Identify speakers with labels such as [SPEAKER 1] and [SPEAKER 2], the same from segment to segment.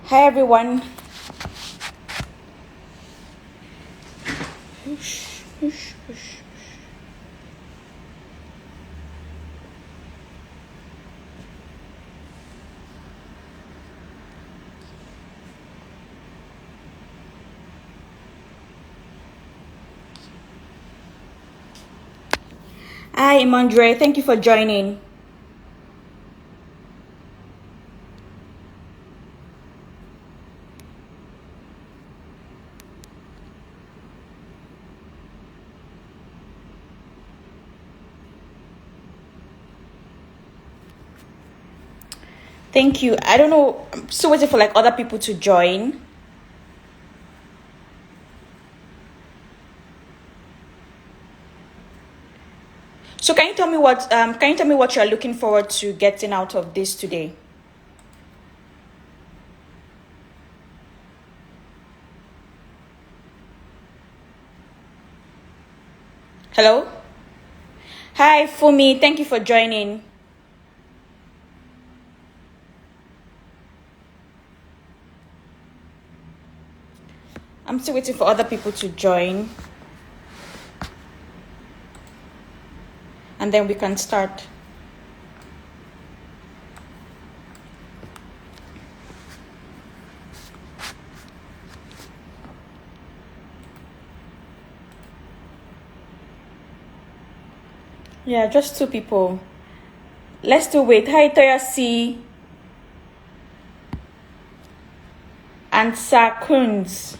[SPEAKER 1] Hi everyone. Hi Imandre, thank you for joining. Thank you. I don't know. I'm still waiting for like other people to join. So can you tell me what you're looking forward to getting out of this today? Hello? Hi Fumi, thank you for joining. I'm still waiting for other people to join. And then we can start. Yeah, just two people. Let's still wait. Hi Toya C. And Sakuns.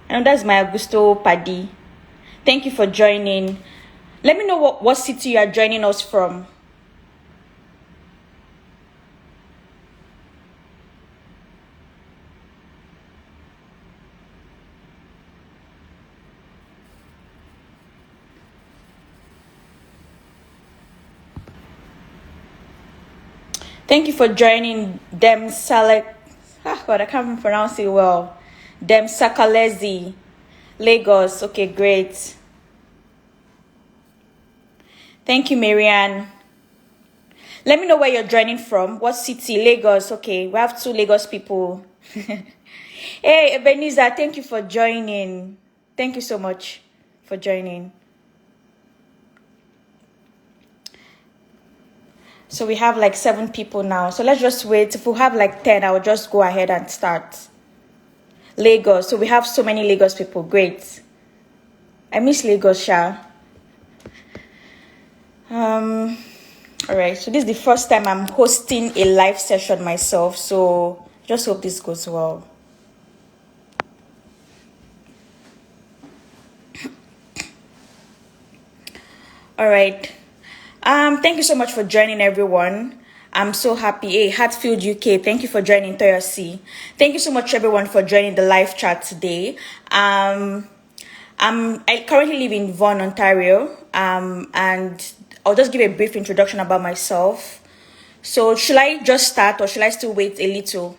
[SPEAKER 1] And that's my Augusto Paddy. Thank you for joining. Let me know what city you are joining us from. Thank you for joining Dem Salek. God, I can't pronounce it well. Dem Sakalezi, Lagos. Okay, great. Thank you, Marianne. Let me know where you're joining from. What city? Lagos. Okay, we have two Lagos people. Hey, Ebenezer, thank you for joining. Thank you so much for joining. So we have like 7 people now. So let's just wait. If we have like 10, I will just go ahead and start. Lagos. So we have so many Lagos people. Great. I miss Lagos, Sha. All right. So this is the first time I'm hosting a live session myself. So just hope this goes well. All right. Thank you so much for joining, everyone. I'm so happy. Hey, Hatfield UK, thank you for joining. Toya C. Thank you so much, everyone, for joining the live chat today. I currently live in Vaughan, Ontario, and I'll just give a brief introduction about myself. So should I just start or should I still wait a little?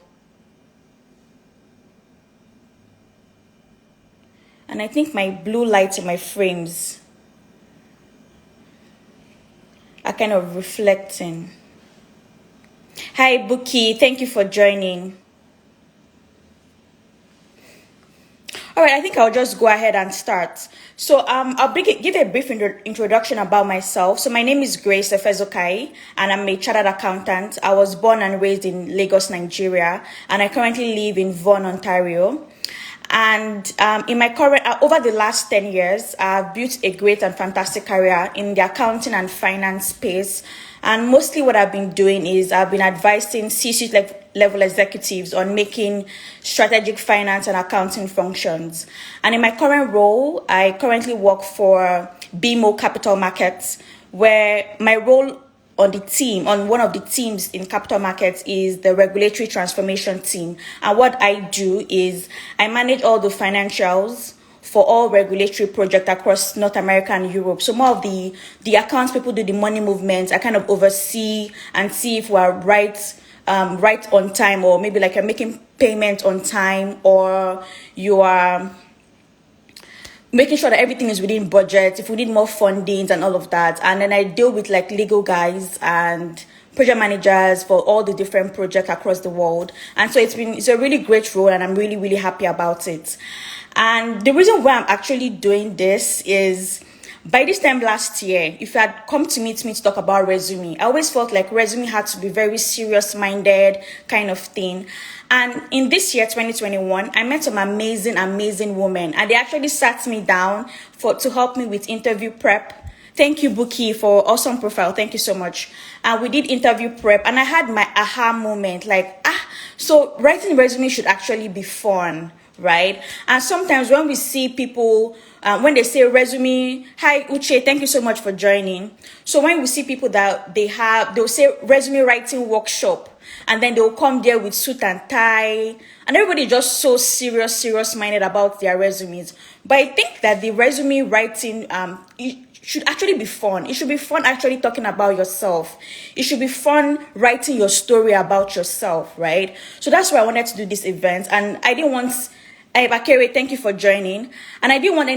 [SPEAKER 1] And I think my blue lights in my frames are kind of reflecting. Hi, Buki. Thank you for joining. All right, I think I'll just go ahead and start. So I'll give a brief introduction about myself. So my name is Grace Efezokai, and I'm a chartered accountant. I was born and raised in Lagos, Nigeria, and I currently live in Vaughan, Ontario. And in my over the last 10 years, I've built a great and fantastic career in the accounting and finance space. And mostly what I've been doing is I've been advising C-suite level executives on making strategic finance and accounting functions. And in my current role, I currently work for BMO Capital Markets, where my role on one of the teams in capital markets is the regulatory transformation team. And what I do is I manage all the financials for all regulatory projects across North America and Europe. So more of the accounts people do the money movements. I kind of oversee and see if we're right on time, or maybe like you're making payment on time, or you are making sure that everything is within budget, if we need more fundings and all of that. And then I deal with like legal guys and project managers for all the different projects across the world. And so it's a really great role, and I'm really, really happy about it. And the reason why I'm actually doing this is, by this time last year, if you had come to meet me to talk about resume, I always felt like resume had to be very serious-minded kind of thing. And in this year, 2021, I met some amazing women, and they actually sat me down to help me with interview prep. Thank you, Buki, for awesome profile. Thank you so much. We did interview prep, and I had my aha moment, like, so writing resume should actually be fun, right? And sometimes when we see people, when they say resume, hi Uche, thank you so much for joining. So when we see people that they'll say resume writing workshop, and then they'll come there with suit and tie, and everybody just so serious-minded about their resumes. But I think that the resume writing, it should actually be fun. It should be fun actually talking about yourself. It should be fun writing your story about yourself, right? So that's why I wanted to do this event, and I didn't want, Bakere, thank you for joining. And I didn't want to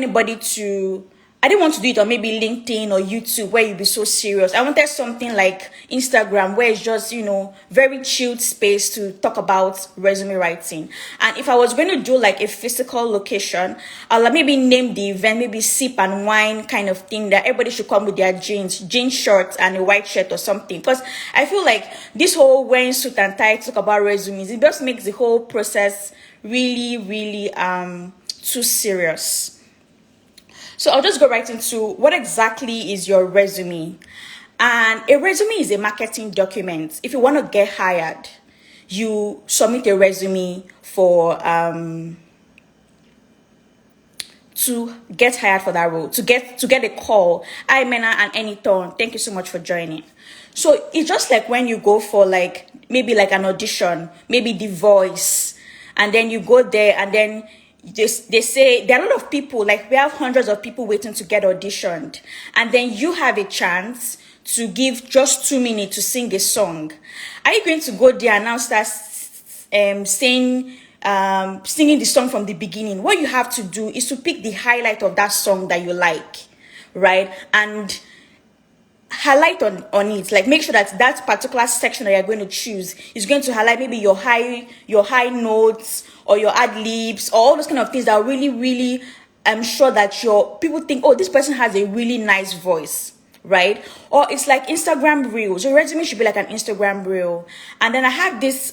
[SPEAKER 1] do it on maybe LinkedIn or YouTube where you'd be so serious. I wanted something like Instagram where it's just, very chilled space to talk about resume writing. And if I was going to do like a physical location, I'll maybe name the event, maybe sip and wine kind of thing, that everybody should come with their jean shorts and a white shirt or something. Because I feel like this whole wearing suit and tie to talk about resumes, it just makes the whole process really too serious. So I'll just go right into what exactly is your resume. And a resume is a marketing document. If you want to get hired, you submit a resume for to get hired for that role, to get a call. Hi Mena and Anythorn, thank you so much for joining. So it's just like when you go for maybe an audition, maybe The Voice, and then you go there, and then they say there are a lot of people, we have hundreds of people waiting to get auditioned, and then you have a chance to give just 2 minutes to sing a song. Are you going to go there and now start singing the song from the beginning? What you have to do is to pick the highlight of that song that you like, right? And highlight on it, make sure that particular section that you're going to choose is going to highlight maybe your high notes or your ad libs, or all those kind of things that are really sure that your people think, oh, this person has a really nice voice, right? Or it's like Instagram reels. Your resume should be like an Instagram reel. And then I have this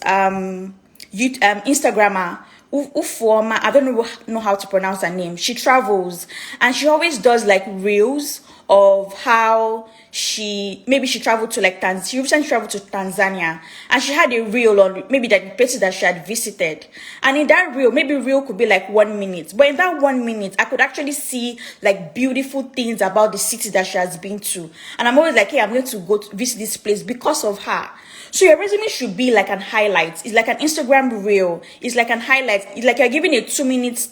[SPEAKER 1] Instagrammer, Ufuoma, I don't know how to pronounce her name. She travels, and she always does reels of how she traveled to she recently traveled to Tanzania, and she had a reel on maybe the places that she had visited. And in that reel, maybe reel could be 1 minute, but in that 1 minute I could actually see beautiful things about the city that she has been to, and I'm always hey, I'm going to go to visit this place because of her. So your resume should be like an highlight. It's like an Instagram reel. It's like an highlight. It's like you're giving a 2 minutes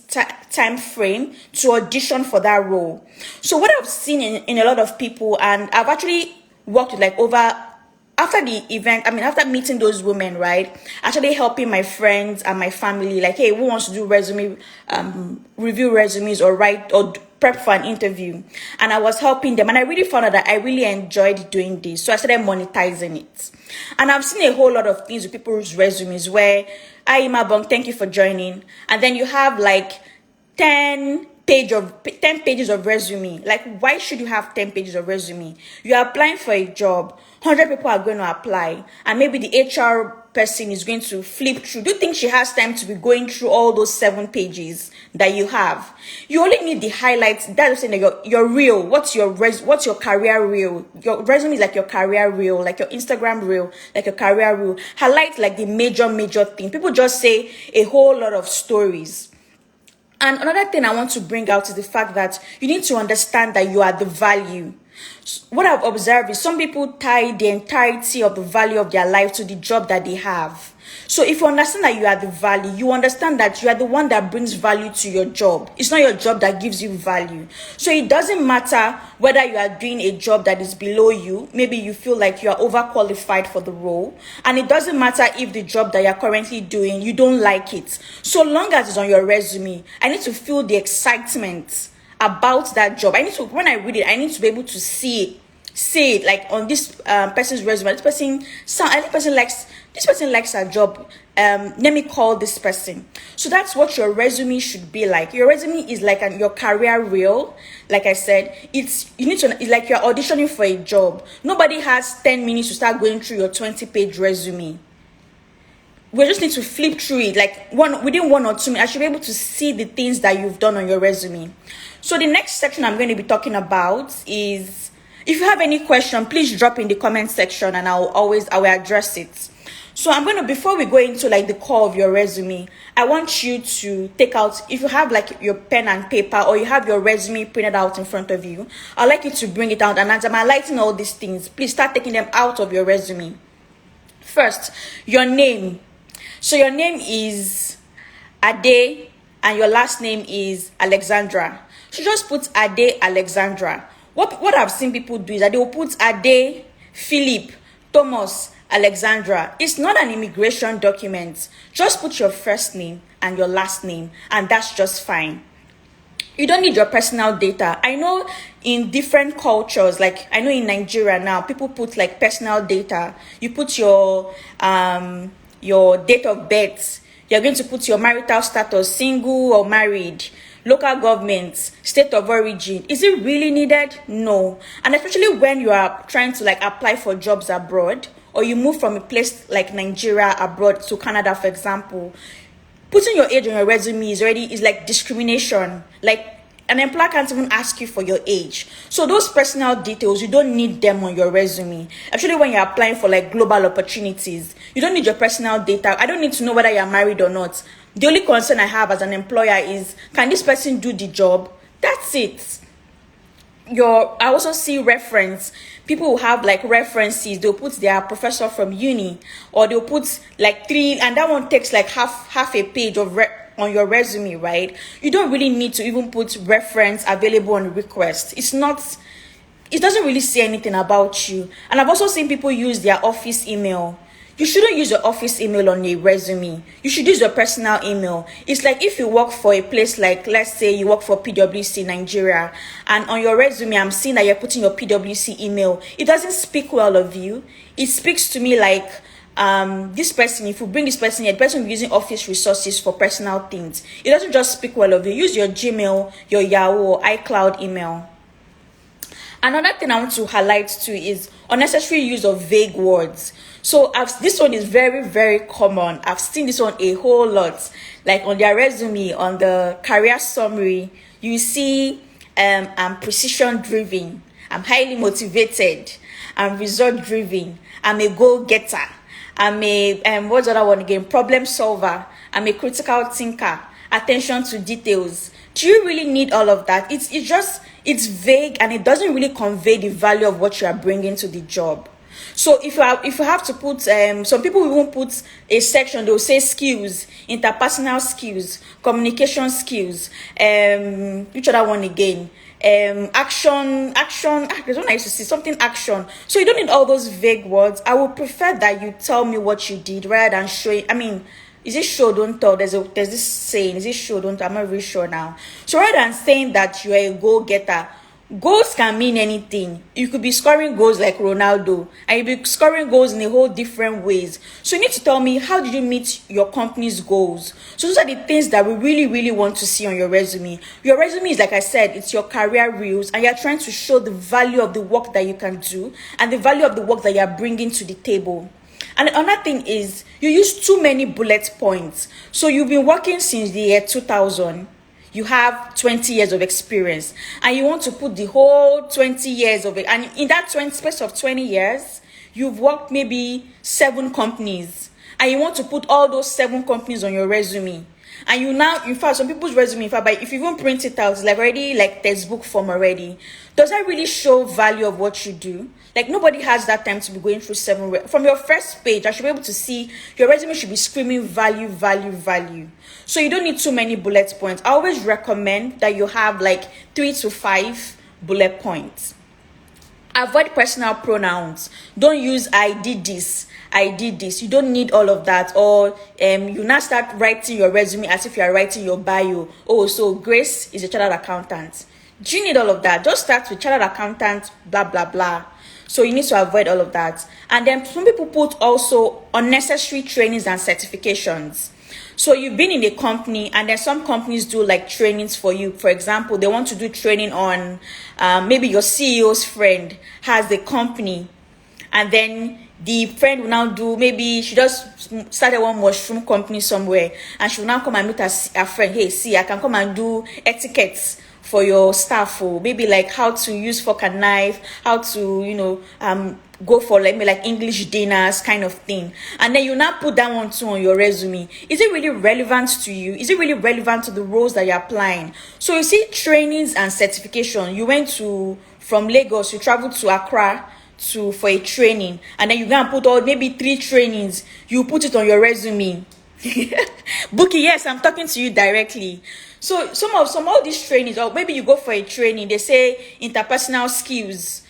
[SPEAKER 1] time frame to audition for that role. So what I've seen in a lot of people, and I've actually worked with after the event, after meeting those women, right, actually helping my friends and my family, hey, who wants to do resume, review resumes or write or prep for an interview. And I was helping them, and I really found out that I really enjoyed doing this. So I started monetizing it. And I've seen a whole lot of things with people's resumes where, Imabong, thank you for joining. And then you have 10 pages of resume. Why should you have 10 pages of resume? You are applying for a job, 100 people are going to apply, and maybe the HR person is going to flip through. Do you think she has time to be going through all those 7 pages that you have? You only need the highlights. That's saying that your reel. What's your career reel? Your resume is like your career reel, like your Instagram reel, like your career reel. Highlight the major thing. People just say a whole lot of stories. And another thing I want to bring out is the fact that you need to understand that you are the value. What I've observed is some people tie the entirety of the value of their life to the job that they have. So if you understand that you are the value, you understand that you are the one that brings value to your job. It's not your job that gives you value. So it doesn't matter whether you are doing a job that is below you. Maybe you feel like you are overqualified for the role. And it doesn't matter if the job that you're currently doing, you don't like it. So long as it's on your resume, I need to feel the excitement about that job. When I read it, I need to be able to see say it, like on this person's resume. This person likes her job. Let me call this person. So that's what your resume should be like. Your resume is like your career reel. Like I said, it's like you're auditioning for a job. Nobody has 10 minutes to start going through your 20-page resume. We just need to flip through it, like within 1 or 2 minutes. I should be able to see the things that you've done on your resume. So the next section I'm going to be talking about is, if you have any question, please drop in the comment section and I will address it. So before we go into like the core of your resume, I want you to take out, if you have like your pen and paper or you have your resume printed out in front of you, I'd like you to bring it out. And as I'm highlighting all these things, please start taking them out of your resume. First, your name. So your name is Ade and your last name is Alexandra. So just put Ade Alexandra. What I've seen people do is that they will put Ade, Philip, Thomas, Alexandra. It's not an immigration document. Just put your first name and your last name, and that's just fine. You don't need your personal data. I know in different cultures, like I know in Nigeria now, people put like personal data. You put your date of birth. You're going to put your marital status, single or married, local government, state of origin. Is it really needed? No. And especially when you are trying to like apply for jobs abroad, or you move from a place like Nigeria abroad to Canada, for example, putting your age on your resume is like discrimination. Like an employer can't even ask you for your age. So those personal details, you don't need them on your resume. Actually, when you're applying for like global opportunities, you don't need your personal data. I don't need to know whether you're married or not. The only concern I have as an employer is, can this person do the job? That's it. I also see reference. People who have like references, they'll put their professor from uni, or they'll put like 3, and that one takes like half a page of on your resume, right? You don't really need to even put reference available on request. It doesn't really say anything about you. And I've also seen people use their office email. You shouldn't use your office email on a resume. You should use your personal email. It's like if you work for a place like, let's say you work for PwC Nigeria, and on your resume, I'm seeing that you're putting your PwC email. It doesn't speak well of you. It speaks to me like, this person, if you bring this person here, the person will be using office resources for personal things. It doesn't just speak well of you. Use your Gmail, your Yahoo, or iCloud email. Another thing I want to highlight too is unnecessary use of vague words. So this one is very, very common. I've seen this one a whole lot. Like on their resume, on the career summary, you see I'm precision driven, I'm highly motivated, I'm result driven, I'm a goal-getter, I'm a what's the other one again? Problem solver, I'm a critical thinker, attention to details. Do you really need all of that? It's vague, and it doesn't really convey the value of what you are bringing to the job. So if you have to put some people won't put a section, they'll say skills, interpersonal skills, communication skills, which other one again? Action, there's one I used to see, something action. So you don't need all those vague words. I would prefer that you tell me what you did rather than showing. Is it show, don't tell? There's this saying, is it show, don't tell? I'm not really sure now. So rather than saying that you're a goal-getter, goals can mean anything. You could be scoring goals like Ronaldo, and you'll be scoring goals in a whole different ways. So you need to tell me, how did you meet your company's goals? So those are the things that we really, really want to see on your resume. Your resume is, like I said, it's your career reels, and you're trying to show the value of the work that you can do and the value of the work that you're bringing to the table. And another thing is, you use too many bullet points. So you've been working since the year 2000. You have 20 years of experience, and you want to put the whole 20 years of it. And in that space of 20 years, you've worked maybe 7 companies, and you want to put all those 7 companies on your resume. And you now, in fact, some people's resume, in fact, if you even print it out, it's like already like textbook form already. Does that really show value of what you do? Like, nobody has that time to be going through 7. From your first page, I should be able to see your resume should be screaming value, value, value. So you don't need too many bullet points. I always recommend that you have like 3 to 5 bullet points. Avoid personal pronouns. Don't use I did this, I did this. You don't need all of that. Or you now start writing your resume as if you are writing your bio. Oh, so Grace is a chartered accountant. Do you need all of that? Just start with chartered accountant, blah, blah, blah. So you need to avoid all of that. And then some people put also unnecessary trainings and certifications. So you've been in a company, and then some companies do like trainings for you. For example, they want to do training on maybe your CEO's friend has a company, and then the friend will now do, maybe she just started one mushroom company somewhere, and she will now come and meet her friend. Hey, see, I can come and do etiquettes for your staff, or maybe like how to use fork and knife, how to go for like English dinners kind of thing. And then you now put that one too on your resume. Is it really relevant to you? Is it really relevant to the roles that you're applying? So you see, trainings and certification. You went from Lagos, you traveled to Accra for a training, and then you go and put all maybe 3 trainings. You put it on your resume. Bookie, yes, I'm talking to you directly. So some all these trainings, or maybe you go for a training, they say interpersonal skills,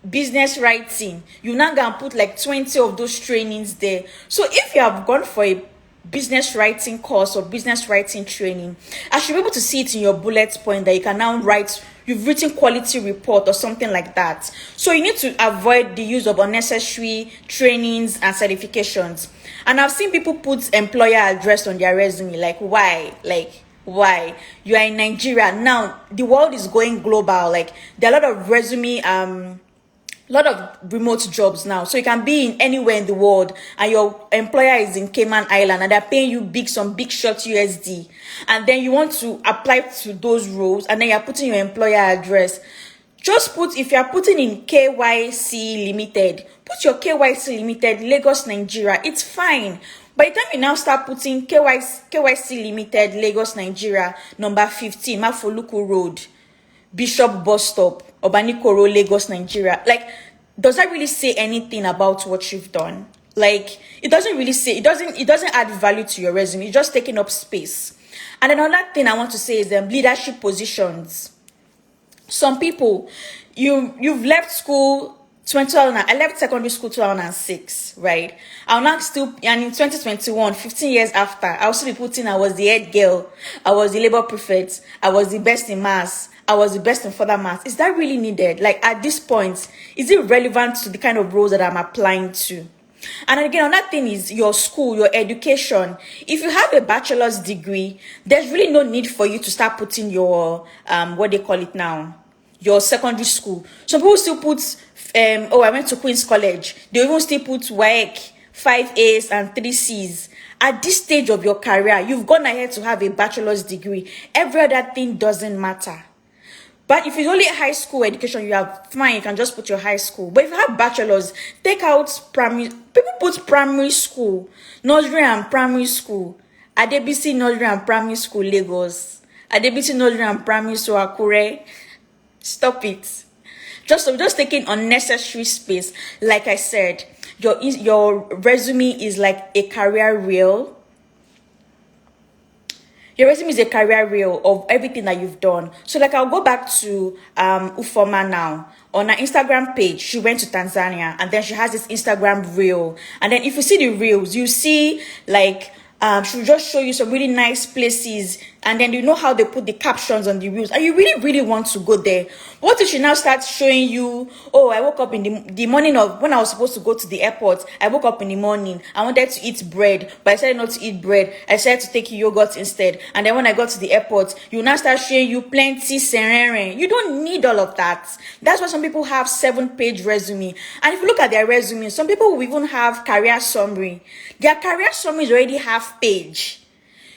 [SPEAKER 1] business writing. You now go and put like 20 of those trainings there. So if you have gone for a business writing course or business writing training, I should be able to see it in your bullet point that you can now write. You've written quality report or something like that. So you need to avoid the use of unnecessary trainings and certifications. And I've seen people put employer address on their resume. Like, why? Why? You are in Nigeria now. The world is going global. Like, there are a lot of lot of remote jobs now, so you can be in anywhere in the world, and your employer is in Cayman Island, and they're paying you some big short USD, and then you want to apply to those roles, and then you're putting your employer address. Just put, if you're putting in KYC Limited, put your KYC Limited, Lagos, Nigeria. It's fine. By the time you now start putting KYC Limited, Lagos, Nigeria, number 15, Mafoluku Road, Bishop Bus Stop, Obanikoro, Lagos, Nigeria. Like, does that really say anything about what you've done? Like, it doesn't really say, it doesn't add value to your resume. It's just taking up space. And another thing I want to say is leadership positions. Some people, you've left school 2000. I left secondary school 2006, right? I'll now still, and in 2021, 15 years after, I'll still be putting I was the head girl, I was the labor prefect, I was the best in maths, I was the best in further maths. Is that really needed? Like, at this point, is it relevant to the kind of roles that I'm applying to? And again, another thing is your school, your education. If you have a bachelor's degree, there's really no need for you to start putting your, what they call it now, your secondary school. Some people still put, I went to Queen's College. They even still put WAEC, 5 A's and 3 C's. At this stage of your career, you've gone ahead to have a bachelor's degree. Every other thing doesn't matter. But if it's only high school education, you have fine, you can just put your high school. But if you have bachelor's, take out primary. People put primary school, nursery and primary school. Adebisi Nursery and Primary School, Lagos. Adebisi Nursery and Primary School, Akure. Stop it. Just taking unnecessary space. Like I said, your resume is like a career reel. Your resume is a career reel of everything that you've done. So like, I'll go back to Ufoma now. On her Instagram page, she went to Tanzania, and then she has this Instagram reel. And then if you see the reels, you see like she'll just show you some really nice places, and then you know how they put the captions on the reels, and you really, really want to go there. What if she now starts showing you, oh, I woke up in the morning of when I was supposed to go to the airport, I woke up in the morning, I wanted to eat bread, but I decided not to eat bread, I decided to take yogurt instead, and then when I got to the airport, you now start showing you plenty serene. You don't need all of that. That's why some people have 7-page resume. And if you look at their resume, some people will even have career summary. Their career summary is already half-page.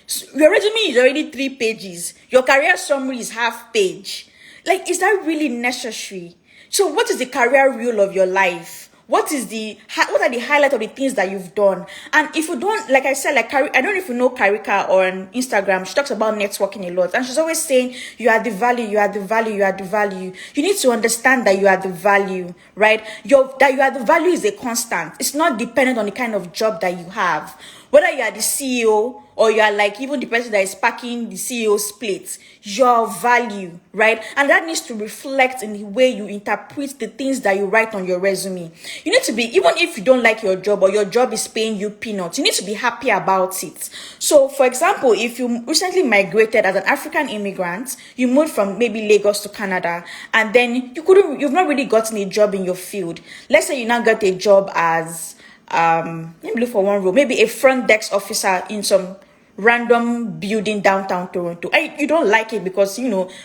[SPEAKER 1] So your resume is already 3 pages. Your career summary is half-page. Like, is that really necessary? So what is the career rule of your life? What are the highlights of the things that you've done? And if you don't, like I said, like I don't know if you know Karika on Instagram, she talks about networking a lot. And she's always saying, you are the value, you are the value, you are the value. You need to understand that you are the value, right? That you are the value is a constant. It's not dependent on the kind of job that you have. Whether you are the CEO or you are like even the person that is packing the CEO's plates, your value, right? And that needs to reflect in the way you interpret the things that you write on your resume. You need to be, even if you don't like your job or your job is paying you peanuts, you need to be happy about it. So for example, if you recently migrated as an African immigrant, you moved from maybe Lagos to Canada, and then you've not really gotten a job in your field. Let's say you now got a job as let me look for one role, maybe a front desk officer in some random building downtown Toronto. And you don't like it because,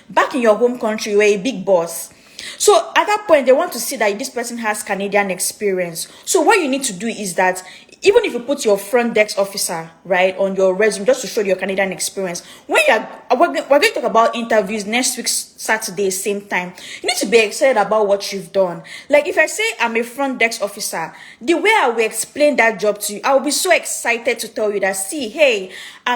[SPEAKER 1] back in your home country, you're a big boss. So at that point, they want to see that this person has Canadian experience. So what you need to do is that even if you put your front desk officer, right, on your resume just to show your Canadian experience, when we're going to talk about interviews next week, Saturday, same time, you need to be excited about what you've done. Like if I say I'm a front desk officer, the way I will explain that job to you, I'll be so excited to tell you that, see, hey,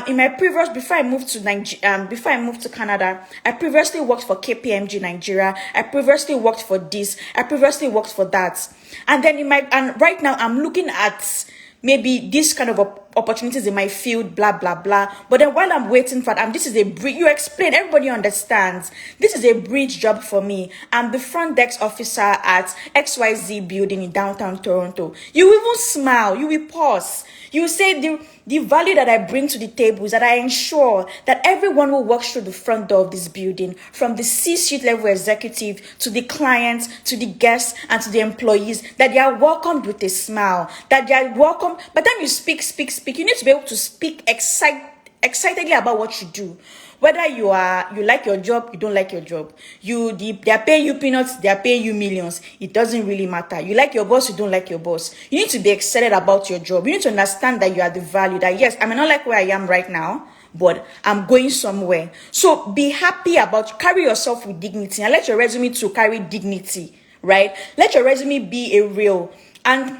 [SPEAKER 1] in my previous, before I moved to Canada, I previously worked for KPMG Nigeria. I previously worked for this. I previously worked for that. And then and right now I'm looking at maybe this kind of opportunities in my field, blah, blah, blah. But then while I'm waiting for that, this is a bridge. You explain, everybody understands. This is a bridge job for me. I'm the front desk officer at XYZ building in downtown Toronto. You even smile. You will pause. You say the value that I bring to the table is that I ensure that everyone who walks through the front door of this building, from the C-suite level executive to the clients, to the guests, and to the employees, that they are welcomed with a smile, that they are welcome. By the time you speak, you need to be able to speak excitedly about what you do. Whether you like your job, you don't like your job. They are paying you peanuts, they are paying you millions. It doesn't really matter. You like your boss, you don't like your boss. You need to be excited about your job. You need to understand that you are the value. That yes, I may not like where I am right now, but I'm going somewhere. So be happy carry yourself with dignity, and let your resume to carry dignity, right? Let your resume be a real. And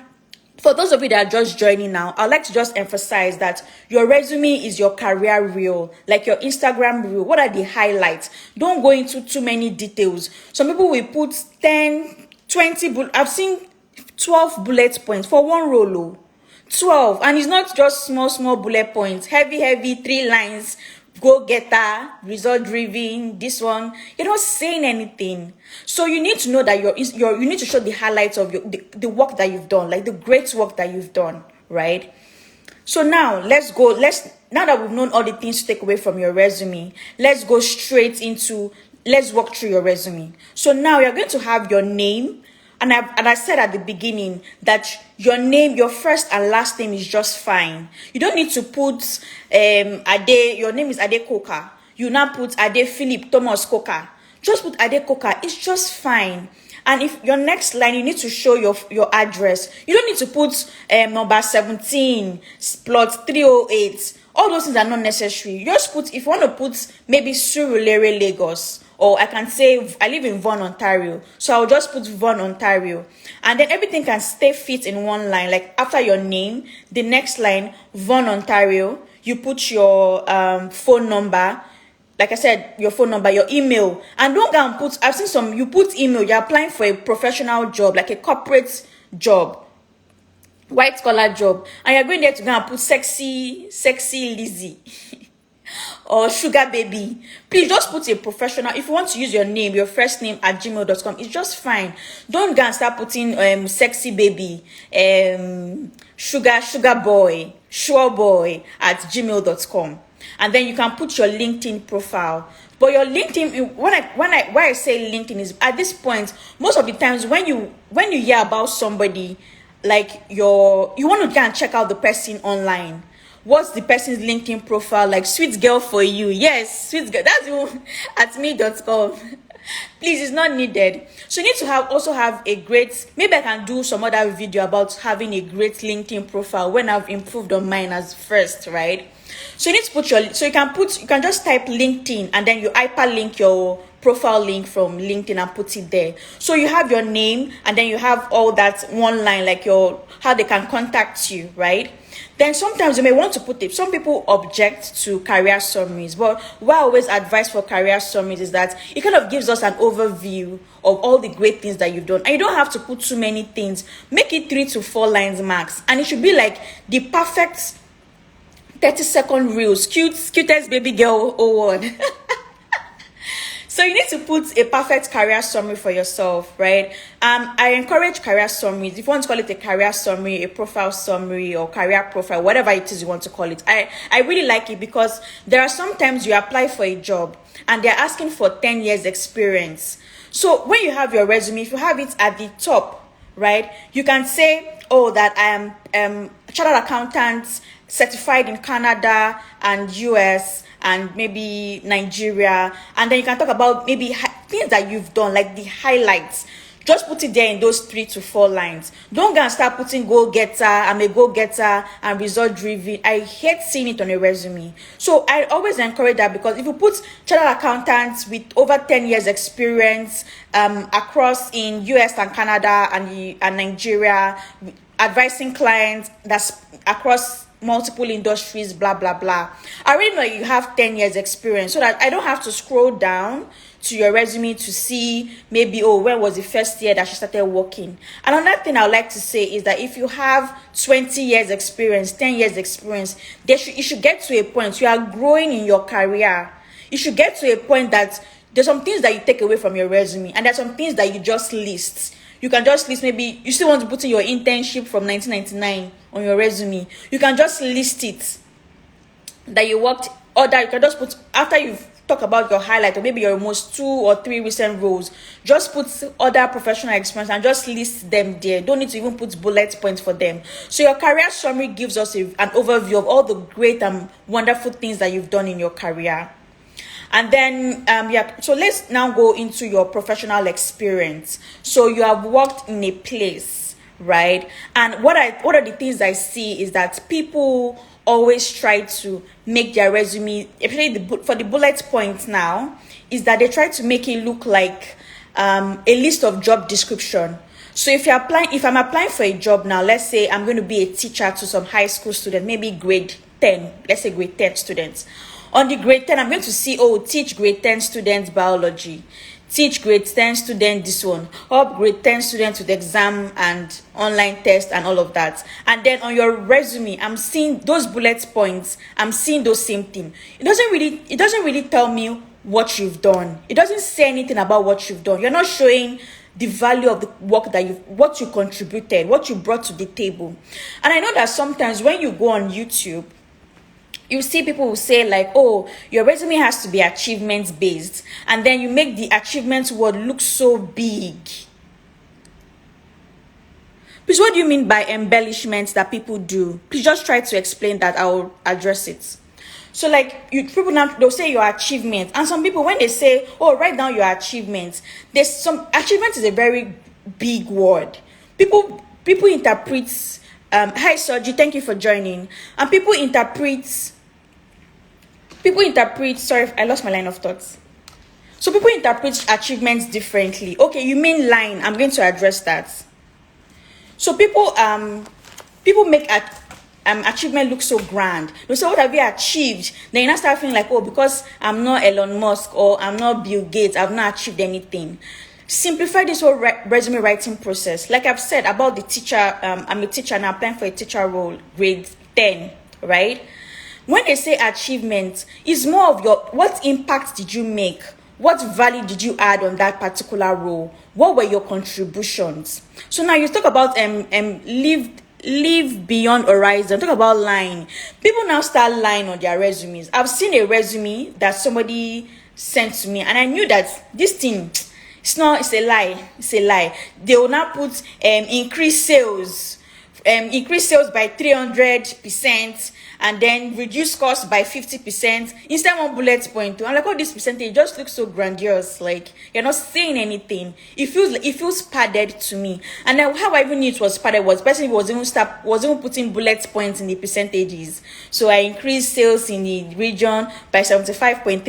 [SPEAKER 1] for those of you that are just joining now, I'd like to just emphasize that your resume is your career reel, like your Instagram reel. What are the highlights? Don't go into too many details. Some people will put 10, 20, I've seen 12 bullet points for one role. 12. And it's not just small bullet points. Heavy, 3 lines. Go-getter, result-driven, this one. You're not saying anything. So you need to know that you need to show the highlights of the work that you've done, like the great work that you've done, right? So now now that we've known all the things to take away from your resume, let's go straight into, let's walk through your resume. So now you're going to have your name. And I said at the beginning that your name, your first and last name is just fine. You don't need to put Ade. Your name is Ade Coca. You now put Ade Philip Thomas Coca. Just put Ade Coca. It's just fine. And if your next line, you need to show your address. You don't need to put number 17, plot 308. All those things are not necessary. You just put, if you want to put maybe Surulere, Lagos, or I can say I live in Vaughan, Ontario. So I'll just put Vaughan, Ontario. And then everything can stay fit in one line. Like after your name, the next line, Vaughan, Ontario. You put your phone number. Like I said, your phone number, your email. And don't go and put, I've seen you put email. You're applying for a professional job, like a corporate job. White collar job. And you're going there to go and put sexy Lizzie. Or sugar baby. Please just put a professional. If you want to use your name, your first name at gmail.com, it's just fine. Don't go and start putting sexy baby, sugar boy, sure boy at gmail.com. And then you can put your LinkedIn profile. But your LinkedIn, why I say LinkedIn is at this point, most of the times when you hear about somebody, like you want to go and check out the person online. What's the person's LinkedIn profile like? Sweet girl for you. Yes, sweet girl. That's you at me.com. Please, it's not needed. So you need to also have a great, maybe I can do some other video about having a great LinkedIn profile when I've improved on mine as first, right? So you need to put you can just type LinkedIn and then you hyperlink your profile link from LinkedIn and put it there. So you have your name and then you have all that one line, like how they can contact you, right? Then sometimes you may want to put it. Some people object to career summaries, but what I always advise for career summaries is that it kind of gives us an overview of all the great things that you've done. And you don't have to put too many things. Make it 3 to 4 lines max. And it should be like the perfect 30-second reels. Cutest baby girl award. So you need to put a perfect career summary for yourself, right? I encourage career summaries. If you want to call it a career summary, a profile summary, or career profile, whatever it is you want to call it, I really like it because there are sometimes you apply for a job and they're asking for 10 years experience. So when you have your resume, if you have it at the top, right, you can say, oh, that I am chartered accountant certified in Canada and US and maybe Nigeria, and then you can talk about maybe things that you've done, like the highlights. Just put it there in those 3 to 4 lines. Don't go and start putting go getter, I'm a go getter, and result driven. I hate seeing it on a resume. So I always encourage that, because if you put chartered accountants with over 10 years experience across in US and Canada and Nigeria, advising clients that's across multiple industries, blah blah blah, I already know you have 10 years experience, so that I don't have to scroll down to your resume to see maybe, oh, when was the first year that she started working. Another thing I would like to say is that if you have 20 years experience, 10 years experience, you should get to a point you are growing in your career. You should get to a point that there's some things that you take away from your resume, and there's some things that you just list. You can just list, maybe you still want to put in your internship from 1999 on your resume. You can just list it that you worked, or that you can just put after you've talked about your highlight, or maybe your most 2 or 3 recent roles. Just put other professional experience and just list them there. Don't need to even put bullet points for them. So your career summary gives us an overview of all the great and wonderful things that you've done in your career. And then so let's now go into your professional experience. So you have worked in a place, right? And what are the things I see is that people always try to make their resume, especially for the bullet points now, is that they try to make it look like a list of job description. So if I'm applying for a job now, let's say I'm going to be a teacher to some high school student, maybe grade 10, let's say grade 10 students. On the grade 10, I'm going to see, oh, teach grade 10 students biology, teach grade 10 students this one, help grade 10 students with exam and online test and all of that. And then on your resume, I'm seeing those bullet points, I'm seeing those same things. It doesn't really tell me what you've done. It doesn't say anything about what you've done. You're not showing the value of the work what you contributed, what you brought to the table. And I know that sometimes when you go on YouTube, you see people who say like, oh, your resume has to be achievements based, and then you make the achievements word look so big. Please, what do you mean by embellishments that people do? Please just try to explain that. I'll address it. So like people now, they'll say your achievements, and some people when they say, oh, write down your achievements, there's some achievement is a very big word. People interpret. Hi Soji, thank you for joining. And people interpret. Sorry, I lost my line of thoughts. So people interpret achievements differently. Okay, you mean line? I'm going to address that. So people make achievement look so grand. They say, what have you achieved? Then you now start feeling like, oh, because I'm not Elon Musk or I'm not Bill Gates, I've not achieved anything. Simplify this whole resume writing process. Like I've said about the teacher, I'm a teacher and I'm applying for a teacher role, grade 10, right? When they say achievement, it's more of what impact did you make? What value did you add on that particular role? What were your contributions? So now you talk about live beyond horizon. Talk about lying. People now start lying on their resumes. I've seen a resume that somebody sent to me, and I knew that this thing, it's a lie. They will now put increase sales by 300%, and then reduce cost by 50%. Instead one bullet point. I'm like, oh, this percentage just looks so grandiose. Like you're not saying anything. It feels padded to me. And then how I even knew it was padded was person was even putting bullet points in the percentages. So I increased sales in the region by 75.3%,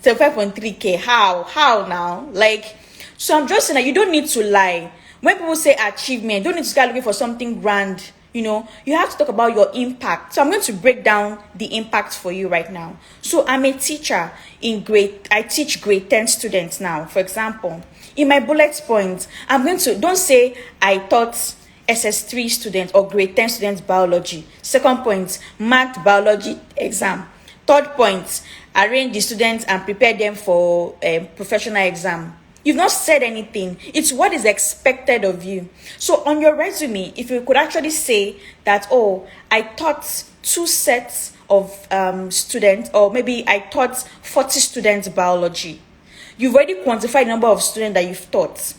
[SPEAKER 1] 75.3K. How now? Like, so I'm just saying that you don't need to lie. When people say achievement, you don't need to start looking for something grand. You have to talk about your impact. So I'm going to break down the impact for you right now. So I'm a teacher I teach grade 10 students now. For example, in my bullet points, don't say I taught SS3 students or grade 10 students biology. Second point, marked biology exam. Third point, arrange the students and prepare them for a professional exam. You've not said anything. It's what is expected of you. So on your resume, if you could actually say that, oh, I taught 2 sets of students, or maybe I taught 40 students biology. You've already quantified the number of students that you've taught.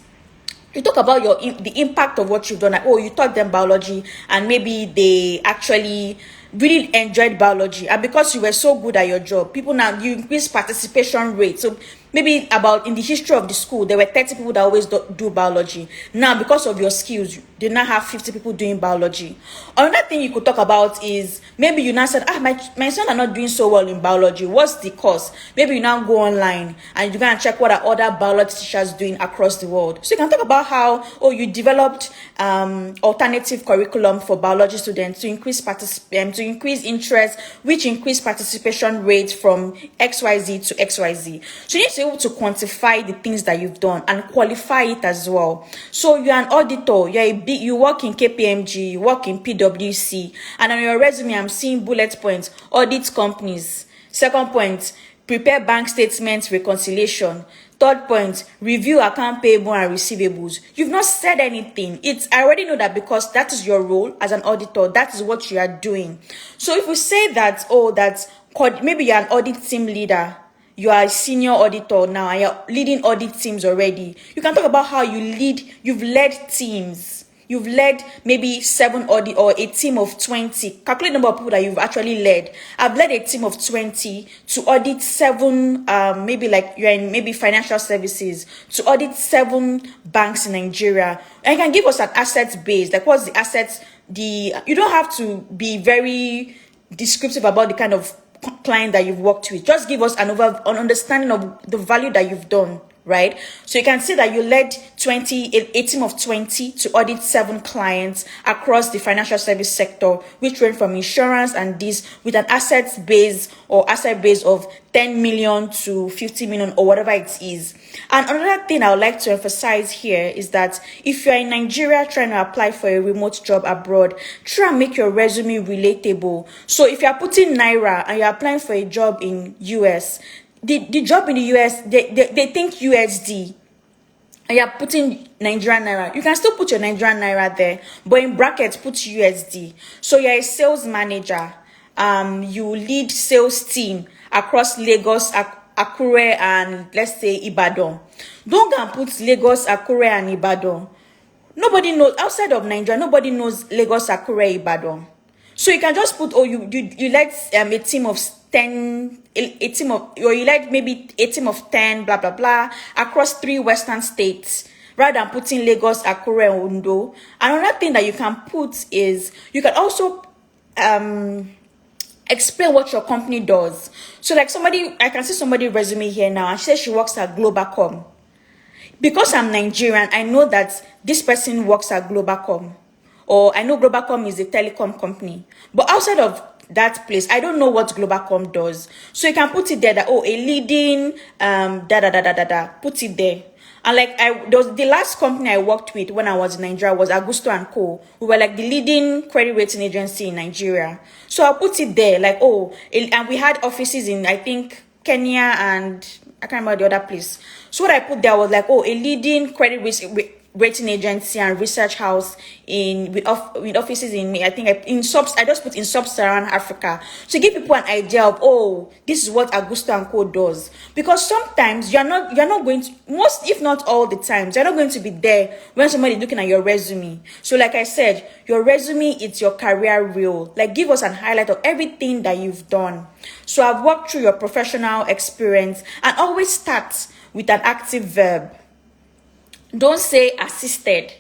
[SPEAKER 1] You talk about the impact of what you've done. Like, oh, you taught them biology and maybe they actually really enjoyed biology, and because you were so good at your job, people now, you increase participation rate. So maybe about in the history of the school, there were 30 people that always do biology. Now, because of your skills, they now have 50 people doing biology. Another thing you could talk about is maybe you now said, my son are not doing so well in biology. What's the cause? Maybe you now go online and you go and check what are other biology teachers doing across the world. So you can talk about how, oh, you developed alternative curriculum for biology students to increase to increase interest, which increase participation rate from XYZ to XYZ. So you need to be able to quantify the things that you've done and qualify it as well. So you're an auditor, you work in KPMG, you work in PwC, and on your resume I'm seeing bullet points, audit companies. Second point, prepare bank statements reconciliation. Third point, review account payable and receivables. You've not said anything. I already know that because that is your role as an auditor. That is what you are doing. So if we say that, oh, maybe you're an audit team leader, you are a senior auditor now, and you're leading audit teams already. You can talk about how you've led teams. You've led maybe 7 audit or a team of 20. Calculate the number of people that you've actually led. I've led a team of 20 to audit 7, maybe like you're in maybe financial services, to audit 7 banks in Nigeria. And you can give us an asset base. Like what's the assets? You don't have to be very descriptive about the kind of client that you've worked with. Just give us an understanding of the value that you've done. Right? So you can see that you led a team of 20 to audit 7 clients across the financial service sector, which range from insurance and this, with an asset base of 10 million to 50 million or whatever it is. And another thing I would like to emphasize here is that if you're in Nigeria trying to apply for a remote job abroad, try and make your resume relatable. So if you're putting Naira and you're applying for a job in US, the job in the US, they think USD, and you're putting Nigerian Naira. You can still put your Nigerian Naira there, but in brackets, put USD. So you're a sales manager. You lead sales team across Lagos, Akure, and let's say Ibadan. Don't go and put Lagos, Akure, and Ibadan. Nobody knows, outside of Nigeria, nobody knows Lagos, Akure, Ibadan. So you can just put, you led a team of 10, or you led maybe a team of 10, blah, blah, blah, across 3 Western states, rather than putting Lagos, Akure, and Ondo. Another thing that you can put is, you can also explain what your company does. So like I can see somebody's resume here now, and she says she works at Globacom. Because I'm Nigerian, I know that this person works at Globacom. Or I know Globacom is a telecom company. But outside of that place, I don't know what Globacom does. So you can put it there that, oh, a leading, put it there. And like, the last company I worked with when I was in Nigeria was Augusto & Co. We were like the leading credit rating agency in Nigeria. So I'll put it there, like, and we had offices in, I think, Kenya and I can't remember the other place. So what I put there was like, a leading credit rating agency and research house with offices in, I just put in sub-Saharan Africa to give people an idea of, this is what Augusto & Co does. Because sometimes you're not going to, most if not all the times, you're not going to be there when somebody's looking at your resume. So like I said, your resume, it's your career reel. Like, give us an highlight of everything that you've done. So I've walked through your professional experience, and always start with an active verb. Don't say assisted.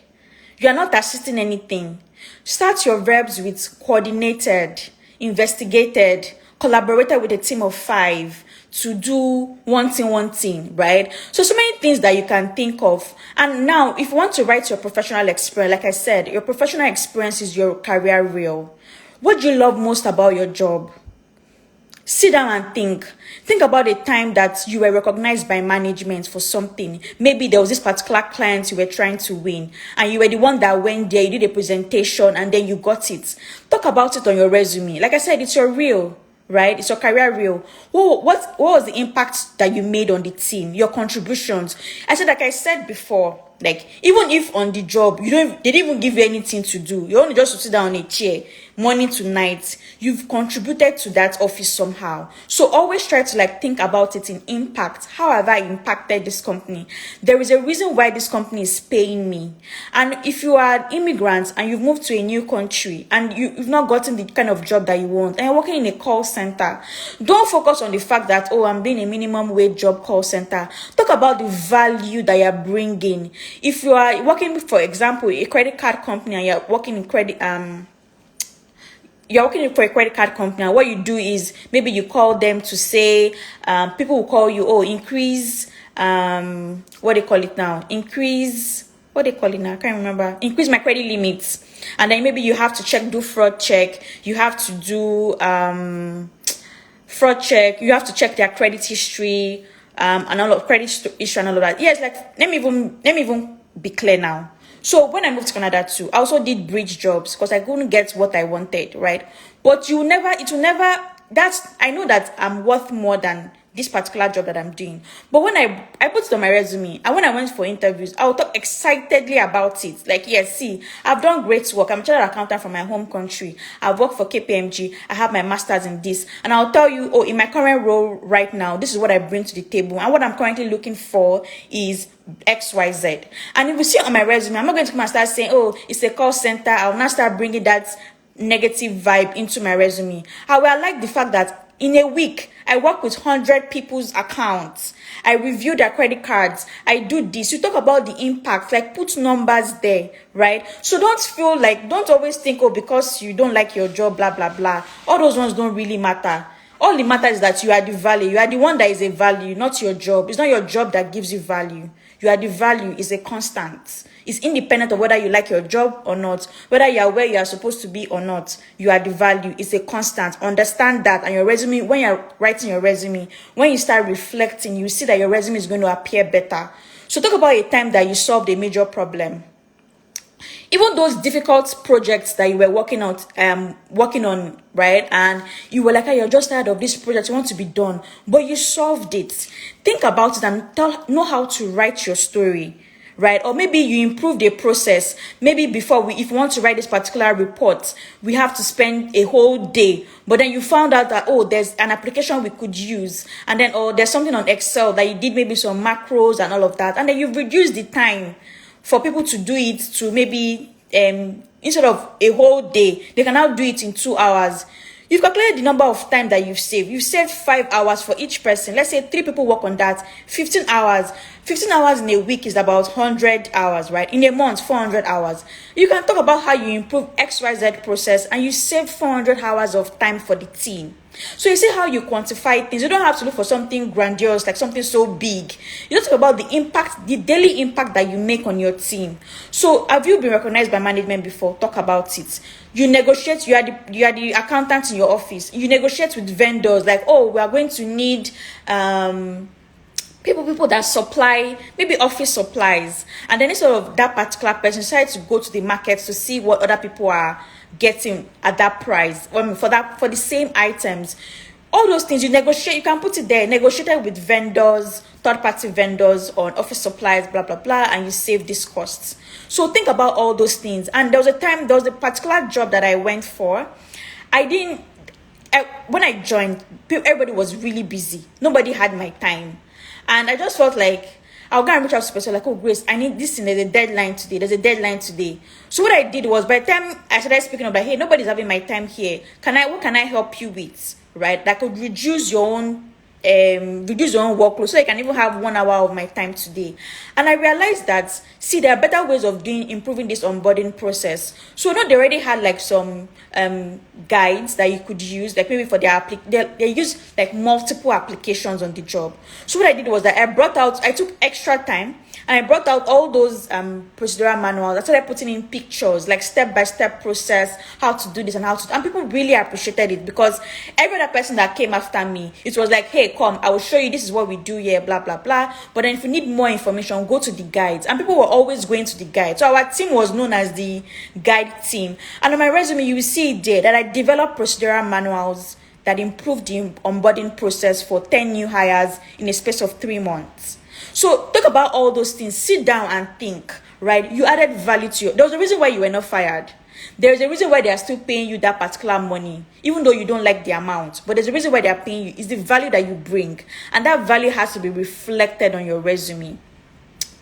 [SPEAKER 1] You are not assisting anything. Start your verbs with coordinated, investigated, collaborated with a team of 5 to do one thing, right? So many things that you can think of. And now, if you want to write your professional experience, like I said, your professional experience is your career reel. What do you love most about your job? Sit down and think. Think about a time that you were recognized by management for something. Maybe there was this particular client you were trying to win, and you were the one that went there, you did a presentation, and then you got it. Talk about it on your resume. Like I said, it's your reel. right? It's your career reel. What was the impact that you made on the team? Your contributions. Like I said before, like even if on the job they didn't even give you anything to do, you only just to sit down on a chair morning to night, you've contributed to that office somehow. So always try to like think about it in impact. How have I impacted this company? There is a reason why this company is paying me. And if you are an immigrant and you've moved to a new country and you've not gotten the kind of job that you want and you're working in a call center, don't focus on the fact that, oh, I'm doing a minimum wage job call center. Talk about the value that you're bringing. If you are working, for example, a credit card company and you're working in you're working for a credit card company, and what you do is maybe you call them to say, people will call you, oh, increase, what they call it now, increase, what they call it now, I can't remember, increase my credit limits. And then maybe you have to do fraud check, you have to do fraud check, you have to check their credit history, and all of credit history and all of that. Yes, like let me even be clear now. So when I moved to Canada too, I also did bridge jobs because I couldn't get what I wanted, right? But I know that I'm worth more than this particular job that I'm doing. But when I put it on my resume, and when I went for interviews, I will talk excitedly about it. Like, yes, see, I've done great work. I'm a chartered accountant from my home country. I've worked for KPMG. I have my master's in this. And I'll tell you, oh, in my current role right now, this is what I bring to the table. And what I'm currently looking for is XYZ. And if you see on my resume, I'm not going to come and start saying, oh, it's a call center. I'll not start bringing that negative vibe into my resume. I will like the fact that in a week, I work with 100 people's accounts. I review their credit cards. I do this. You talk about the impact, like put numbers there, right? So don't always think, oh, because you don't like your job, blah, blah, blah. All those ones don't really matter. All that matters is that you are the value. You are the one that is a value, not your job. It's not your job that gives you value. You are the value, is a constant. It's independent of whether you like your job or not, whether you are where you are supposed to be or not. You are the value. It's a constant. Understand that. And your resume, when you're writing your resume, when you start reflecting, you see that your resume is going to appear better. So talk about a time that you solved a major problem. Even those difficult projects that you were working on, right? And you were like, you're just tired of this project, you want to be done, but you solved it. Think about it and know how to write your story, right? Or maybe you improved a process. Maybe if you want to write this particular report, we have to spend a whole day. But then you found out that, oh, there's an application we could use. And then, oh, there's something on Excel that you did maybe some macros and all of that. And then you've reduced the time for people to do it to maybe, instead of a whole day, they can now do it in 2 hours. You've calculated the number of time that you've saved. You've saved 5 hours for each person. Let's say 3 people work on that. 15 hours. 15 hours in a week is about 100 hours, right? In a month, 400 hours. You can talk about how you improve XYZ process and you save 400 hours of time for the team. So you see how you quantify things. You don't have to look for something grandiose, like something so big. You just talk about the impact, the daily impact that you make on your team. So have you been recognized by management before? Talk about it. You negotiate, you are the accountant in your office. You negotiate with vendors like, oh, we are going to need people that supply maybe office supplies. And then instead of that particular person decide to go to the market to see what other people are getting at that price for the same items. All those things you negotiate, you can put it there, negotiated with vendors, third-party vendors on office supplies, blah blah blah, and you save these costs. So think about all those things. And there was a particular job that I went for. When I joined, everybody was really busy. Nobody had my time. And I just felt like I'll go and reach out to person like, oh, Grace, I need this thing. There's a deadline today. So what I did was, by the time I started speaking about, hey, nobody's having my time here. What can I help you with? Right? That could reduce your own workload, so I can even have 1 hour of my time today. And I realized that, see, there are better ways of improving this onboarding process. So they already had like some guides that you could use, like maybe for they use like multiple applications on the job. So what I did was that I took extra time and I brought out all those procedural manuals. I started putting in pictures, like step-by-step process, how to do this and and people really appreciated it, because every other person that came after me, it was like, hey, come, I will show you, this is what we do here, blah, blah, blah. But then if you need more information, go to the guides. And people were always going to the guides. So our team was known as the guide team. And on my resume, you will see there that I developed procedural manuals that improved the onboarding process for 10 new hires in a space of 3 months. So talk about all those things. Sit down and think, right? You added value to there was a reason why you were not fired. There's a reason why they are still paying you that particular money, even though you don't like the amount. But there's a reason why they are paying you. It's the value that you bring. And that value has to be reflected on your resume.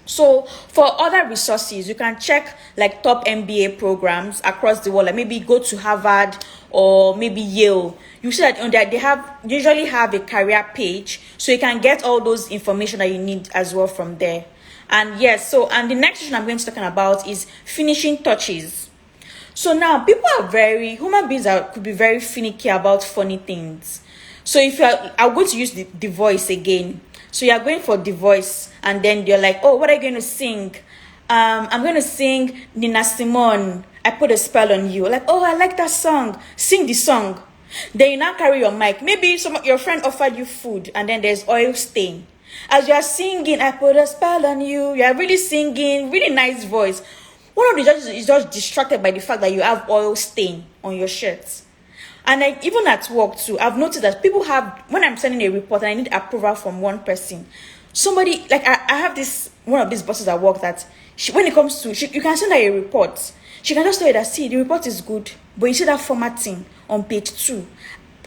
[SPEAKER 1] So for other resources, you can check like top MBA programs across the world. Like maybe go to Harvard or maybe Yale. You see that on that they usually have a career page, so you can get all those information that you need as well from there. And yes, and the next section I'm going to talk about is finishing touches. So now human beings could be very finicky about funny things. So I'm going to use the voice again. So you're going for the voice, and then you're like, oh, what are you going to sing? I'm going to sing Nina Simone, I Put a Spell on You. Like, oh, I like that song. Sing the song. Then you now carry your mic. Maybe your friend offered you food, and then there's oil stain. As you are singing, I put a spell on you, you are really singing, really nice voice. One of the judges is just distracted by the fact that you have oil stain on your shirt. And even at work too, I've noticed that people when I'm sending a report and I need approval from one person, somebody, like I have one of these bosses at work that when it comes to, you can send her a report. She can just tell you that, see, the report is good, but you see that formatting on page 2,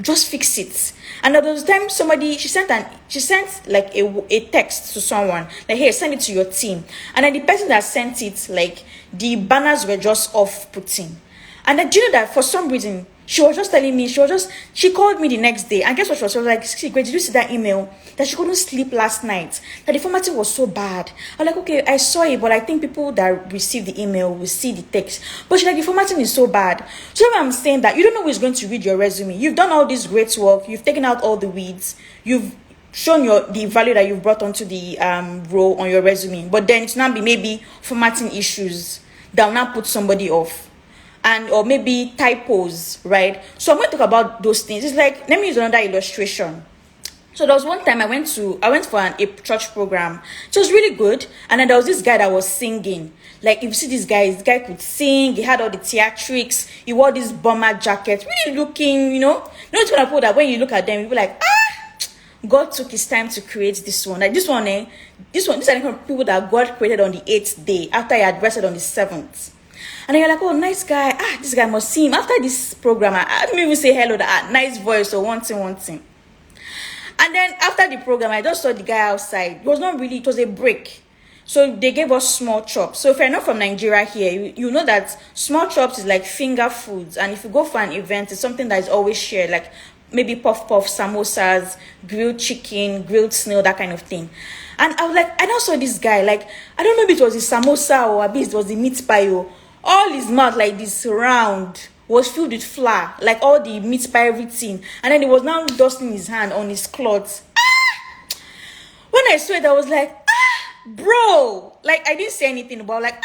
[SPEAKER 1] just fix it. And at those times, she sent like a text to someone, like, hey, send it to your team. And then the person that sent it, like, the banners were just off-putting. And then, do you know that for some reason, she was just telling me, she called me the next day, and guess what? She was like, see, Grace, did you see that email? That she couldn't sleep last night, that the formatting was so bad. I was like, okay, I saw it, but I think people that receive the email will see the text. But she's like, the formatting is so bad. So I'm saying that you don't know who is going to read your resume. You've done all this great work, you've taken out all the weeds, you've shown the value that you've brought onto the role on your resume, but then it's now be maybe formatting issues that will now put somebody off. Or maybe typos, right? So I'm going to talk about those things. It's like, let me use another illustration. So there was one time I went for a church program. So it was really good. And then there was this guy that was singing. Like, if you see this guy could sing. He had all the theatrics. He wore this bomber jacket. Really looking, it's going to put that when you look at them, you'll be like, God took his time to create this one. Like these are the kind of people that God created on the 8th day after he had rested on the 7th. And then you're like, oh, nice guy. This guy must see him. After this program, I didn't even say hello, that nice voice or one thing. And then after the program, I just saw the guy outside. It was a break. So they gave us small chops. So if you're not from Nigeria here, you know that small chops is like finger foods. And if you go for an event, it's something that is always shared, like maybe puff, samosas, grilled chicken, grilled snail, that kind of thing. And I was like, I now saw this guy, like, I don't know if it was a samosa or maybe it was the meat pie. All his mouth, like this round, was filled with flour, like all the meat pie, everything. And then he was now dusting his hand on his cloth. When I saw it, I was like, bro. Like, I didn't say anything about, like,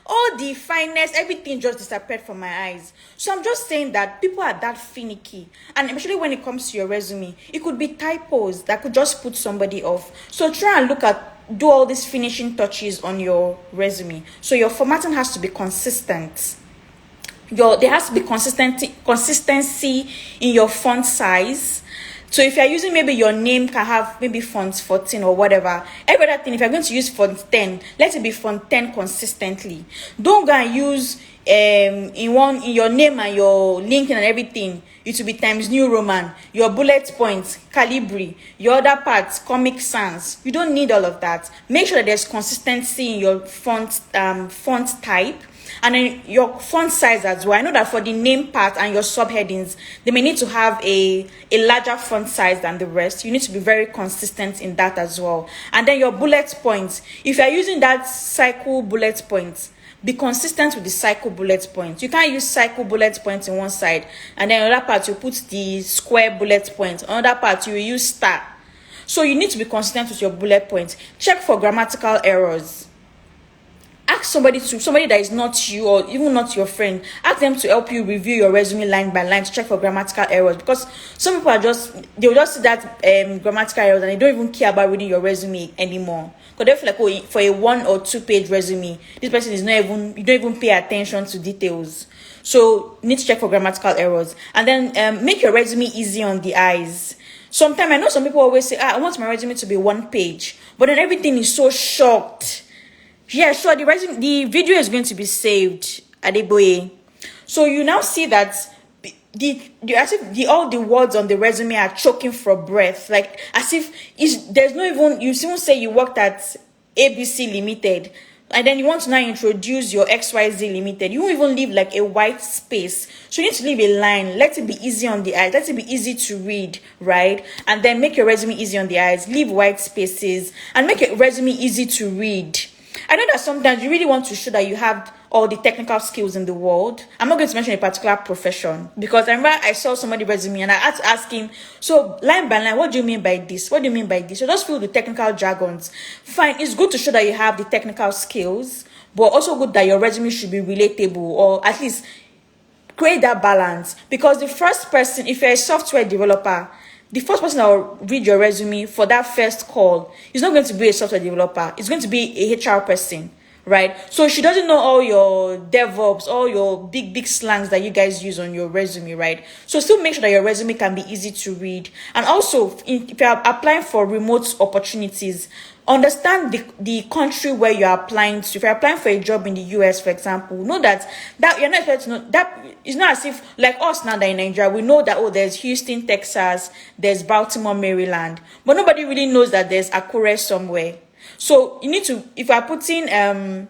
[SPEAKER 1] all the fineness, everything just disappeared from my eyes. So I'm just saying that people are that finicky. And especially when it comes to your resume, it could be typos that could just put somebody off. So try and do all these finishing touches on your resume. So your formatting has to be consistent. There has to be consistency in your font size. So if you're using, maybe your name can have maybe font 14 or whatever. Every other thing, if you're going to use font 10, let it be font 10 consistently. Don't go and use in your name and your LinkedIn and everything. It will be Times New Roman, your bullet points, Calibri, your other parts, Comic Sans. You don't need all of that. Make sure that there's consistency in your font type. And then your font size as well. I know that for the name part and your subheadings, they may need to have a larger font size than the rest. You need to be very consistent in that as well. And then your bullet points. If you're using that cycle bullet points, be consistent with the cycle bullet points. You can't use cycle bullet points in one side, and then another part you put the square bullet points. Another part you will use star. So you need to be consistent with your bullet points. Check for grammatical errors. Ask somebody that is not you or even not your friend. Ask them to help you review your resume line by line to check for grammatical errors, because some people they'll just see that grammatical errors and they don't even care about reading your resume anymore. Because they feel like, for a 1 or 2 page resume, this person you don't even pay attention to details. So you need to check for grammatical errors. And then make your resume easy on the eyes. Sometimes I know some people always say, I want my resume to be 1 page, but then everything is so short. Yeah, sure, the video is going to be saved at Adeboye. So you now see that as if all the words on the resume are choking for breath, like as if there's no even, you still say you worked at ABC Limited, and then you want to now introduce your XYZ Limited. You won't even leave like a white space. So you need to leave a line. Let it be easy on the eyes. Let it be easy to read, right? And then make your resume easy on the eyes. Leave white spaces and make your resume easy to read. I know that sometimes you really want to show that you have all the technical skills in the world. I'm not going to mention a particular profession, because I remember I saw somebody's resume and I had to ask him, so line by line, what do you mean by this? What do you mean by this? So just fill the technical jargons. Fine, it's good to show that you have the technical skills, but also good that your resume should be relatable, or at least create that balance. Because the first person, if you're a software developer, the first person that will read your resume for that first call is not going to be a software developer. It's going to be a HR person, right? So she doesn't know all your DevOps, all your big slangs that you guys use on your resume, right? So still make sure that your resume can be easy to read. And also, if you're applying for remote opportunities, understand the country where you're applying to. If you're applying for a job in the US, for example, know that you're not expected to know that. It's not as if, like us now that in Nigeria, we know that, oh, there's Houston, Texas, there's Baltimore, Maryland, but nobody really knows that there's Akure somewhere. So you need to, if you are putting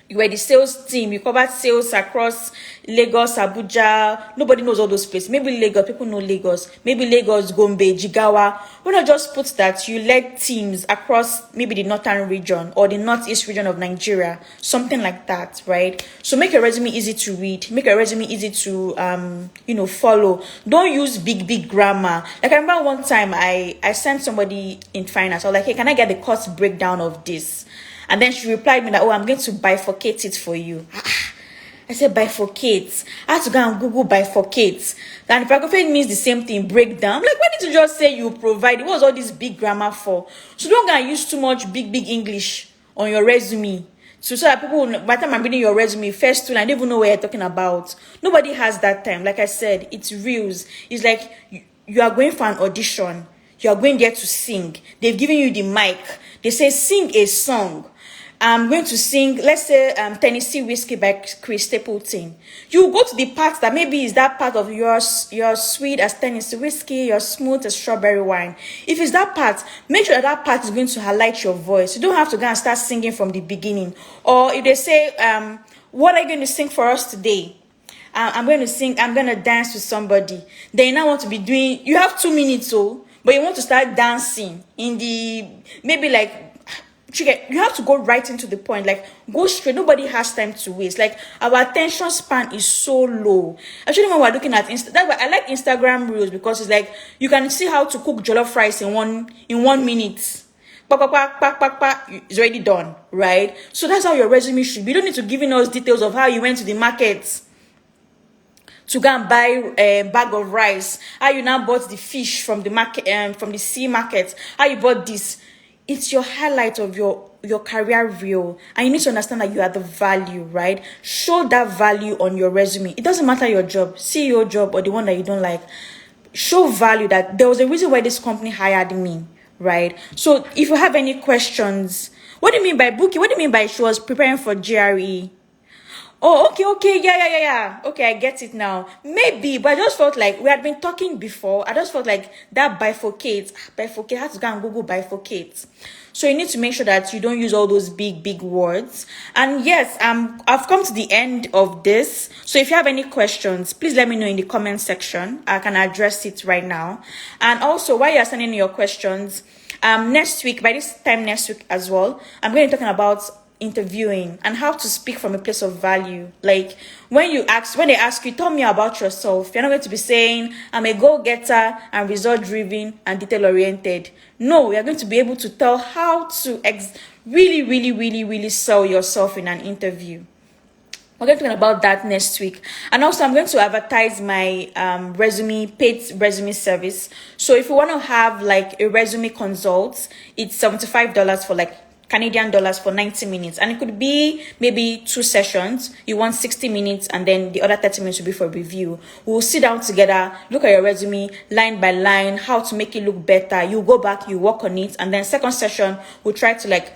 [SPEAKER 1] you were the sales team, you covered sales across Lagos, Abuja, nobody knows all those places. Maybe Lagos, people know Lagos. Maybe Lagos, Gombe, Jigawa. Why not just put that you led teams across maybe the northern region or the northeast region of Nigeria, something like that, right? So make your resume easy to read. Make your resume easy to follow. Don't use big grammar. Like I remember one time I sent somebody in finance. I was like, hey, can I get the cost breakdown of this? And then she replied me that, oh, I'm going to bifurcate it for you. I said, bifurcate. I had to go and Google bifurcate. And bifurcate means the same thing, breakdown. Like, why did you just say you provide? What was all this big grammar for? So don't go and use too much big English on your resume. So that people, by the time I'm reading your resume, first two lines, they don't even know what you're talking about. Nobody has that time. Like I said, it's reels. It's like you are going for an audition. You are going there to sing. They've given you the mic. They say, sing a song. I'm going to sing, let's say, Tennessee Whiskey by Chris Stapleton. You go to the part that maybe is that part of your sweet as Tennessee Whiskey, your smooth as strawberry wine. If it's that part, make sure that part is going to highlight your voice. You don't have to go and start singing from the beginning. Or if they say, what are you going to sing for us today? I'm going to sing, I'm going to dance with somebody. Then you now want to be doing, you have 2 minutes, but you want to start dancing in the, maybe like, you have to go right into the point, like go straight. Nobody has time to waste. Like our attention span is so low. Actually, when we're looking at that's why I like Instagram reels, because it's like you can see how to cook jollof rice in 1 minute. It's already done, right? So that's how your resume should be. You don't need to give us details of how you went to the market to go and buy a bag of rice, how you now bought the fish from the market, from the sea market, how you bought this. It's your highlight of your career reel, and you need to understand that you are the value, right? Show that value on your resume. It doesn't matter your job, CEO job or the one that you don't like. Show value that there was a reason why this company hired me, right? So if you have any questions, what do you mean by booking? What do you mean by she was preparing for GRE? Oh, okay, yeah. Okay, I get it now. Maybe, but I just felt like we had been talking before. I just felt like that bifurcate, I had to go and Google bifurcate. So you need to make sure that you don't use all those big words. And yes, I've come to the end of this. So if you have any questions, please let me know in the comment section. I can address it right now. And also, while you're sending your questions, next week, by this time next week as well, I'm going to be talking about interviewing and how to speak from a place of value. Like when they ask you, tell me about yourself, you're not going to be saying I'm a go-getter and result-driven and detail-oriented. No, you're going to be able to tell how to really sell yourself in an interview. We're going to talk about that next week. And also, I'm going to advertise my paid resume service. So if you want to have like a resume consult, it's $75 for like Canadian dollars for 90 minutes. And it could be maybe 2 sessions. You want 60 minutes and then the other 30 minutes will be for review. We'll sit down together, look at your resume line by line, how to make it look better. You go back, you work on it. And then second session, we'll try to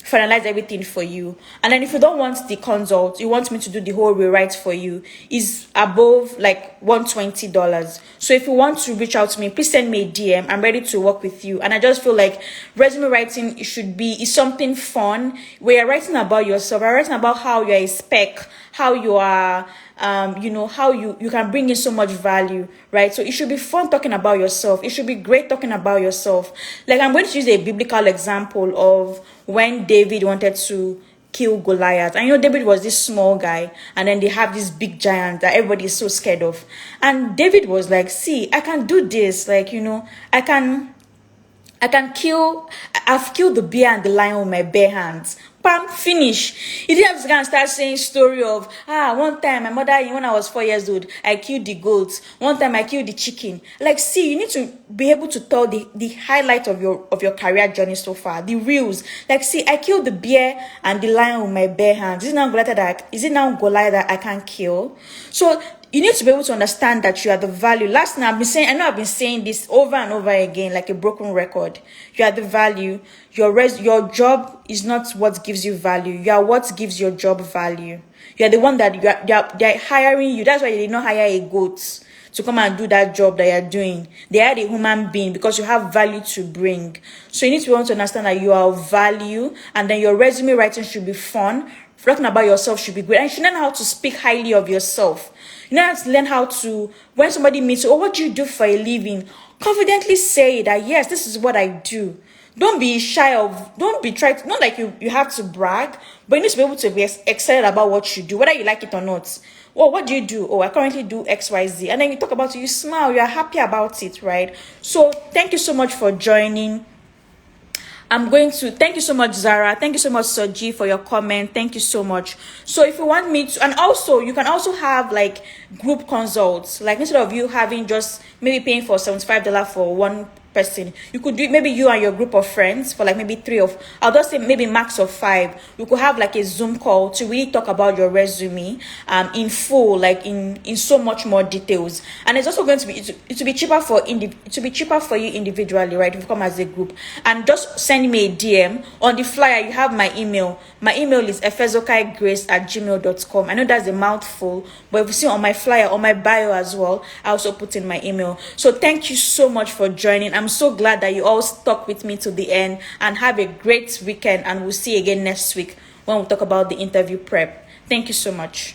[SPEAKER 1] finalize everything for you. And then if you don't want the consult, you want me to do the whole rewrite for you, is above like $120. So if you want to reach out to me, please send me a DM. I'm ready to work with you. And I just feel like resume writing is something fun where you're writing about yourself. You're writing about how you're a spec, how you are how you can bring in so much value, right? So it should be fun talking about yourself. It should be great talking about yourself. Like, I'm going to use a biblical example of when David wanted to kill Goliath. And David was this small guy, and then they have this big giant that everybody is so scared of. And David was like, see, I can do this. I've killed the bear and the lion with my bare hands. Bam, finish. He didn't have to go and start saying story of, one time my mother, when I was 4 years old, I killed the goats. One time I killed the chicken. Like, see, you need to be able to tell the highlight of your career journey so far, the reels. Like, see, I killed the bear and the lion with my bare hands. Is it now Goliath that I can kill? So you need to be able to understand that you are the value. Last night, I've been saying this over and over again, like a broken record. You are the value. Your job is not what gives you value. You are what gives your job value. You are the one that they're hiring you. That's why they did not hire a goat to come and do that job that you're doing. They hired a human being because you have value to bring. So you need to be able to understand that you are of value, and then your resume writing should be fun. Talking about yourself should be great. And you should learn how to speak highly of yourself. You know, have to learn how to, when somebody meets you, what do you do for a living? Confidently say that, yes, this is what I do. Don't be shy not like you have to brag, but you need to be able to be excited about what you do, whether you like it or not. Well, what do you do? Oh, I currently do XYZ. And then you talk about it, you smile, you are happy about it, right? So thank you so much for joining. Thank you so much, Zara. Thank you so much, Soji, for your comment. Thank you so much. So if you want me to, and also, you can also have like group consults. Like, instead of you having just maybe paying for $75 for one person, you could do maybe you and your group of friends for like maybe I'll just say maybe max of 5. You could have like a Zoom call to really talk about your resume in full, like in so much more details. And it's also going to be it will be cheaper for you individually, right? If you come as a group. And just send me a DM. On the flyer you have my email. My email is efezokaigrace@gmail.com. I know that's a mouthful, but if you see on my flyer, on my bio as well, I also put in my email. So thank you so much for joining. I'm so glad that you all stuck with me to the end, and have a great weekend, and we'll see you again next week when we talk about the interview prep. Thank you so much.